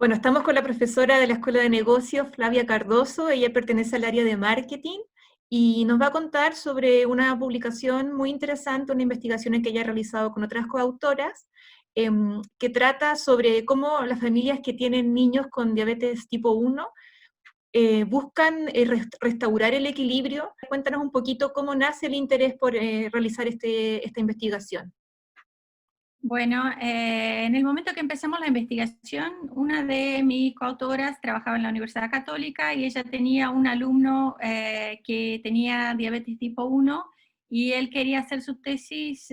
Bueno, estamos con la profesora de la Escuela de Negocios, Flavia Cardoso. Ella pertenece al área de marketing y nos va a contar sobre una publicación muy interesante, una investigación que ella ha realizado con otras coautoras, que trata sobre cómo las familias que tienen niños con diabetes tipo 1 buscan restaurar el equilibrio. Cuéntanos un poquito cómo nace el interés por realizar esta investigación. Bueno, en el momento que empezamos la investigación, una de mis coautoras trabajaba en la Universidad Católica y ella tenía un alumno que tenía diabetes tipo 1 y él quería hacer su tesis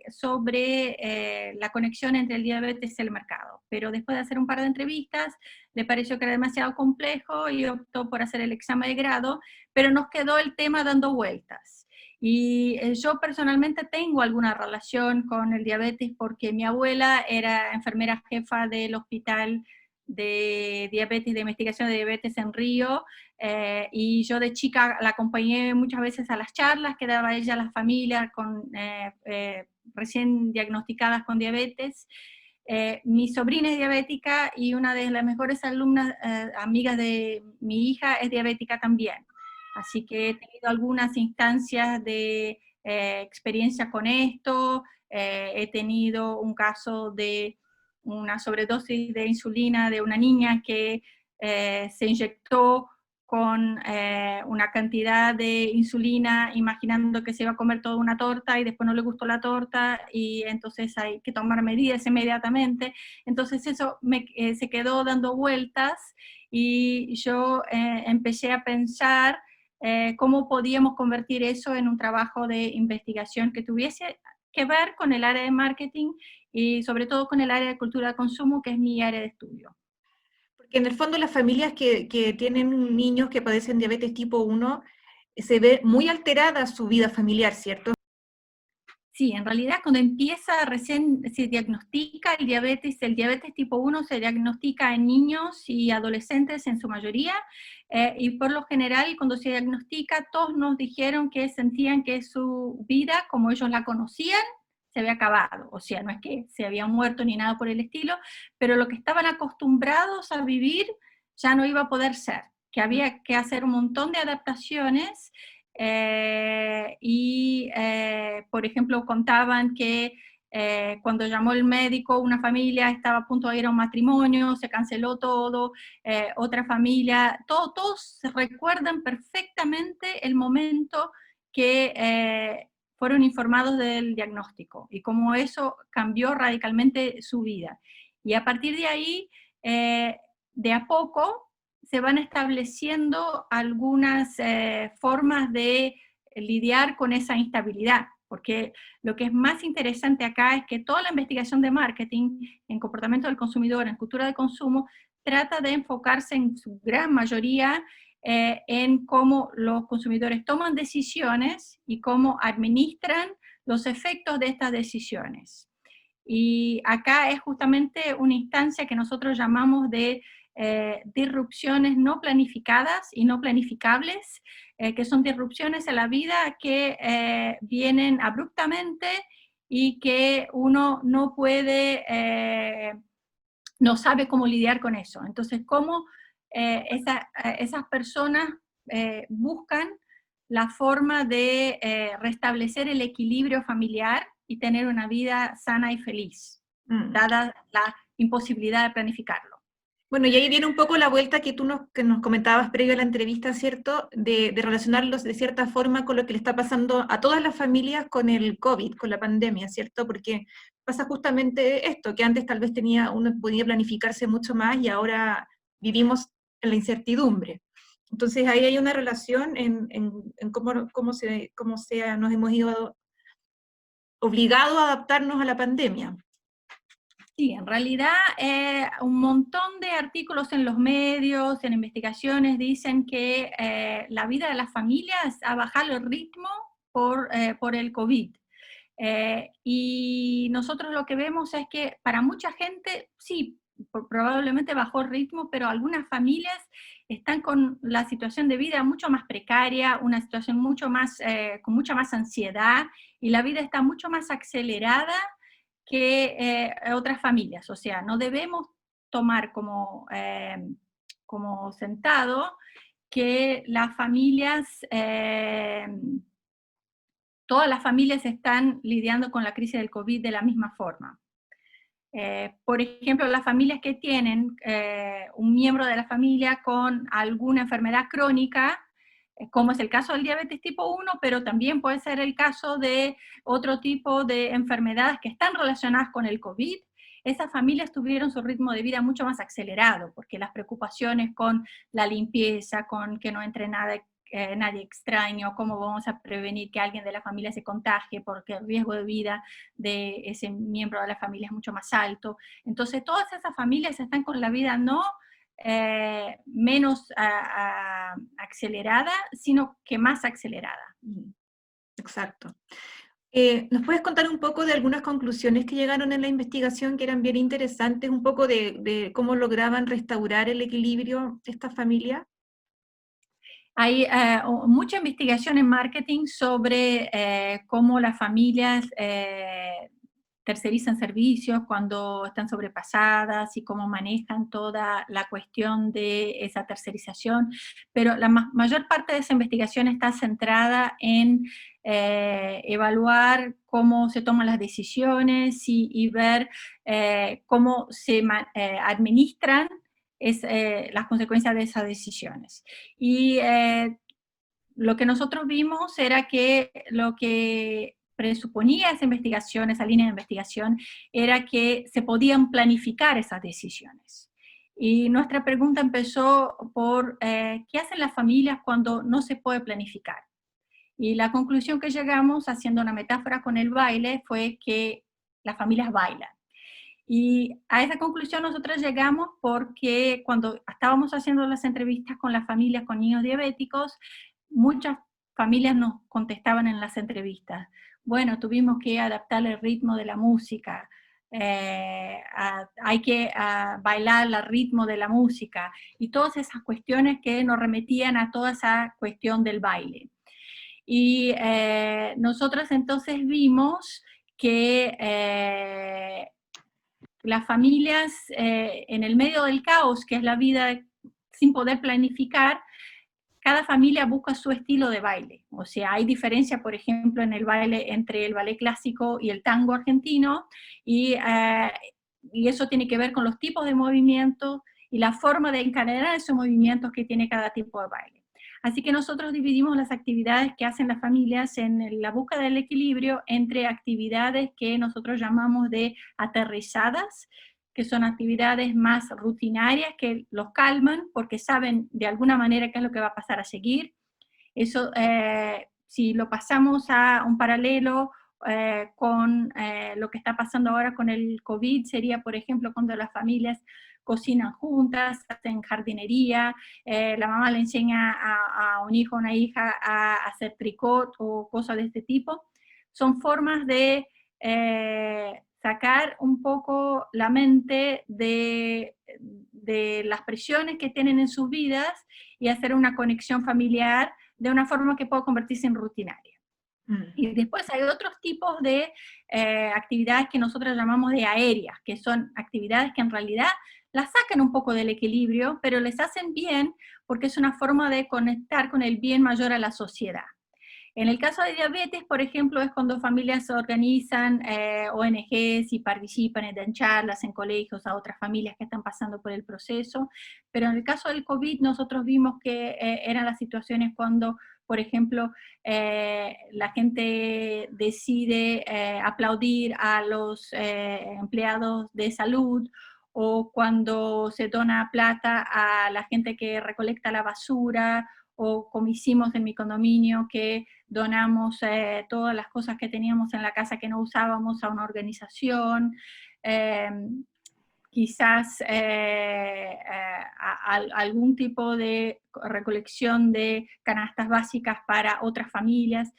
sobre la conexión entre el diabetes y el mercado. Pero después de hacer un par de entrevistas, le pareció que era demasiado complejo y optó por hacer el examen de grado, pero nos quedó el tema dando vueltas. Y yo personalmente tengo alguna relación con el diabetes porque mi abuela era enfermera jefa del hospital de diabetes, de investigación de diabetes en Río, y yo de chica la acompañé muchas veces a las charlas que daba ella a las familias recién diagnosticadas con diabetes. Mi sobrina es diabética y una de las mejores alumnas, amigas de mi hija, es diabética también. Así que he tenido algunas instancias de experiencia con esto, he tenido un caso de una sobredosis de insulina de una niña que se inyectó con una cantidad de insulina imaginando que se iba a comer toda una torta y después no le gustó la torta y entonces hay que tomar medidas inmediatamente. Entonces eso se quedó dando vueltas y yo empecé a pensar cómo podíamos convertir eso en un trabajo de investigación que tuviese que ver con el área de marketing y sobre todo con el área de cultura de consumo, que es mi área de estudio. Porque en el fondo las familias que tienen niños que padecen diabetes tipo 1 se ve muy alterada su vida familiar, ¿cierto? Sí, en realidad cuando empieza recién se diagnostica el diabetes tipo 1 se diagnostica en niños y adolescentes en su mayoría, y por lo general cuando se diagnostica todos nos dijeron que sentían que su vida como ellos la conocían se había acabado, o sea, no es que se habían muerto ni nada por el estilo, pero lo que estaban acostumbrados a vivir ya no iba a poder ser, que había que hacer un montón de adaptaciones por ejemplo, contaban que cuando llamó el médico, una familia estaba a punto de ir a un matrimonio, se canceló todo, otra familia, todos se recuerdan perfectamente el momento que fueron informados del diagnóstico y cómo eso cambió radicalmente su vida. Y a partir de ahí, de a poco, se van estableciendo algunas formas de lidiar con esa instabilidad, porque lo que es más interesante acá es que toda la investigación de marketing en comportamiento del consumidor, en cultura de consumo, trata de enfocarse en su gran mayoría en cómo los consumidores toman decisiones y cómo administran los efectos de estas decisiones. Y acá es justamente una instancia que nosotros llamamos de disrupciones no planificadas y no planificables, que son disrupciones en la vida que vienen abruptamente y que uno no puede, no sabe cómo lidiar con eso. Entonces, cómo esas personas buscan la forma de restablecer el equilibrio familiar y tener una vida sana y feliz, Mm. dada la imposibilidad de planificarlo. Bueno, y ahí viene un poco la vuelta que nos comentabas previo a la entrevista, ¿cierto? De relacionarlos de cierta forma con lo que le está pasando a todas las familias con el COVID, con la pandemia, ¿cierto? Porque pasa justamente esto, que antes tal vez uno podía planificarse mucho más y ahora vivimos en la incertidumbre. Entonces ahí hay una relación en nos hemos ido obligado a adaptarnos a la pandemia. Sí, en realidad un montón de artículos en los medios, en investigaciones, dicen que la vida de las familias ha bajado el ritmo por el COVID. Y nosotros lo que vemos es que para mucha gente, sí, probablemente bajó el ritmo, pero algunas familias están con la situación de vida mucho más precaria, una situación mucho más, con mucha más ansiedad, y la vida está mucho más acelerada que otras familias. O sea, no debemos tomar como sentado que las familias, todas las familias están lidiando con la crisis del COVID de la misma forma. Por ejemplo, las familias que tienen un miembro de la familia con alguna enfermedad crónica, como es el caso del diabetes tipo 1, pero también puede ser el caso de otro tipo de enfermedades que están relacionadas con el COVID. Esas familias tuvieron su ritmo de vida mucho más acelerado, porque las preocupaciones con la limpieza, con que no entre nadie extraño, cómo vamos a prevenir que alguien de la familia se contagie, porque el riesgo de vida de ese miembro de la familia es mucho más alto. Entonces todas esas familias están con la vida no menos acelerada, sino que más acelerada. Exacto. ¿Nos puedes contar un poco de algunas conclusiones que llegaron en la investigación que eran bien interesantes, un poco de cómo lograban restaurar el equilibrio de esta familia? Hay mucha investigación en marketing sobre cómo las familias tercerizan servicios cuando están sobrepasadas y cómo manejan toda la cuestión de esa tercerización, pero la mayor parte de esa investigación está centrada en evaluar cómo se toman las decisiones y ver cómo se administran las consecuencias de esas decisiones. Y lo que nosotros vimos era que lo que presuponía esa investigación, esa línea de investigación, era que se podían planificar esas decisiones. Y nuestra pregunta empezó por ¿qué hacen las familias cuando no se puede planificar? Y la conclusión que llegamos, haciendo una metáfora con el baile, fue que las familias bailan. Y a esa conclusión nosotros llegamos porque cuando estábamos haciendo las entrevistas con las familias con niños diabéticos, muchas familias nos contestaban en las entrevistas, bueno, tuvimos que adaptar el ritmo de la música, hay que bailar al ritmo de la música, y todas esas cuestiones que nos remetían a toda esa cuestión del baile. Y nosotros entonces vimos que las familias en el medio del caos, que es la vida sin poder planificar, cada familia busca su estilo de baile. O sea, hay diferencia, por ejemplo, en el baile entre el ballet clásico y el tango argentino, y eso tiene que ver con los tipos de movimientos y la forma de encadenar esos movimientos que tiene cada tipo de baile. Así que nosotros dividimos las actividades que hacen las familias en la búsqueda del equilibrio entre actividades que nosotros llamamos de aterrizadas, que son actividades más rutinarias que los calman porque saben de alguna manera qué es lo que va a pasar a seguir. Eso, si lo pasamos a un paralelo con lo que está pasando ahora con el COVID, sería, por ejemplo, cuando las familias cocinan juntas, hacen jardinería, la mamá le enseña a un hijo o una hija a hacer tricot o cosas de este tipo. Son formas de sacar un poco la mente de las presiones que tienen en sus vidas y hacer una conexión familiar de una forma que pueda convertirse en rutinaria. Y después hay otros tipos de actividades que nosotros llamamos de aéreas, que son actividades que en realidad las sacan un poco del equilibrio, pero les hacen bien porque es una forma de conectar con el bien mayor a la sociedad. En el caso de diabetes, por ejemplo, es cuando familias organizan ONGs y participan en charlas en colegios a otras familias que están pasando por el proceso, pero en el caso del COVID nosotros vimos que eran las situaciones cuando, por ejemplo, la gente decide aplaudir a los empleados de salud, o cuando se dona plata a la gente que recolecta la basura, o como hicimos en mi condominio, que donamos todas las cosas que teníamos en la casa que no usábamos a una organización, quizás algún tipo de recolección de canastas básicas para otras familias.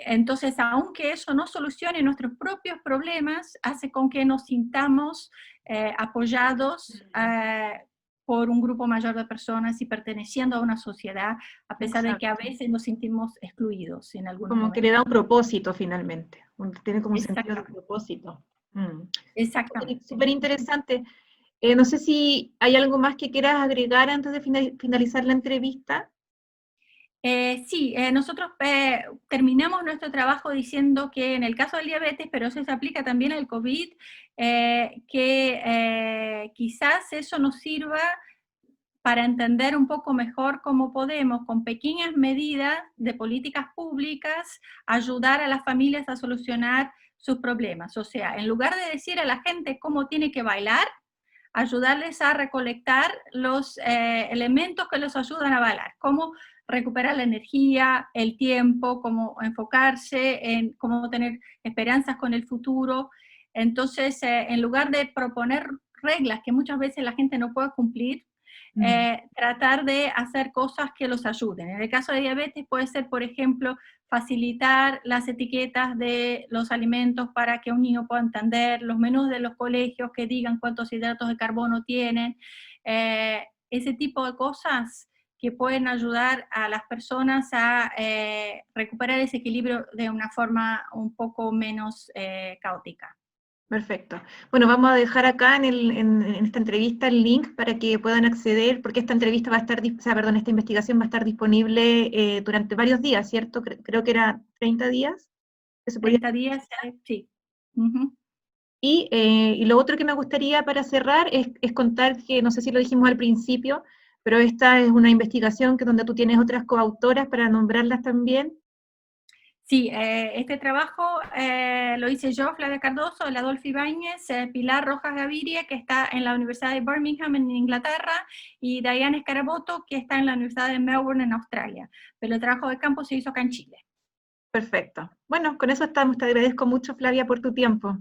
Entonces, aunque eso no solucione nuestros propios problemas, hace con que nos sintamos apoyados por un grupo mayor de personas y perteneciendo a una sociedad, a pesar de que a veces nos sentimos excluidos en algunos Como que momentos. le da un propósito finalmente, tiene como un sentido de Exactamente. propósito. Exactamente. Súper interesante. No sé si hay algo más que quieras agregar antes de finalizar la entrevista. Sí, nosotros terminamos nuestro trabajo diciendo que en el caso del diabetes, pero eso se aplica también al COVID, que quizás eso nos sirva para entender un poco mejor cómo podemos, con pequeñas medidas de políticas públicas, ayudar a las familias a solucionar sus problemas. O sea, en lugar de decir a la gente cómo tiene que bailar, ayudarles a recolectar los elementos que los ayudan a bailar, cómo recuperar la energía, el tiempo, cómo enfocarse en cómo tener esperanzas con el futuro. Entonces, en lugar de proponer reglas que muchas veces la gente no puede cumplir, Mm. tratar de hacer cosas que los ayuden. En el caso de diabetes puede ser, por ejemplo, facilitar las etiquetas de los alimentos para que un niño pueda entender, los menús de los colegios que digan cuántos hidratos de carbono tienen, ese tipo de cosas que pueden ayudar a las personas a recuperar ese equilibrio de una forma un poco menos caótica. Perfecto. Bueno, vamos a dejar acá en esta entrevista el link para que puedan acceder, porque esta entrevista va a estar, o sea, perdón, esta investigación va a estar disponible durante varios días, ¿cierto? Creo que era 30 días. Que se podía. 30 días, sí. Uh-huh. Y lo otro que me gustaría para cerrar es contar que, no sé si lo dijimos al principio, pero esta es una investigación que donde tú tienes otras coautoras para nombrarlas también. Sí, este trabajo lo hice yo, Flavia Cardoso, el Adolfo Ibáñez, Pilar Rojas Gaviria, que está en la Universidad de Birmingham en Inglaterra, y Diane Scaraboto, que está en la Universidad de Melbourne en Australia. Pero el trabajo de campo se hizo acá en Chile. Perfecto. Bueno, con eso estamos. Te agradezco mucho, Flavia, por tu tiempo.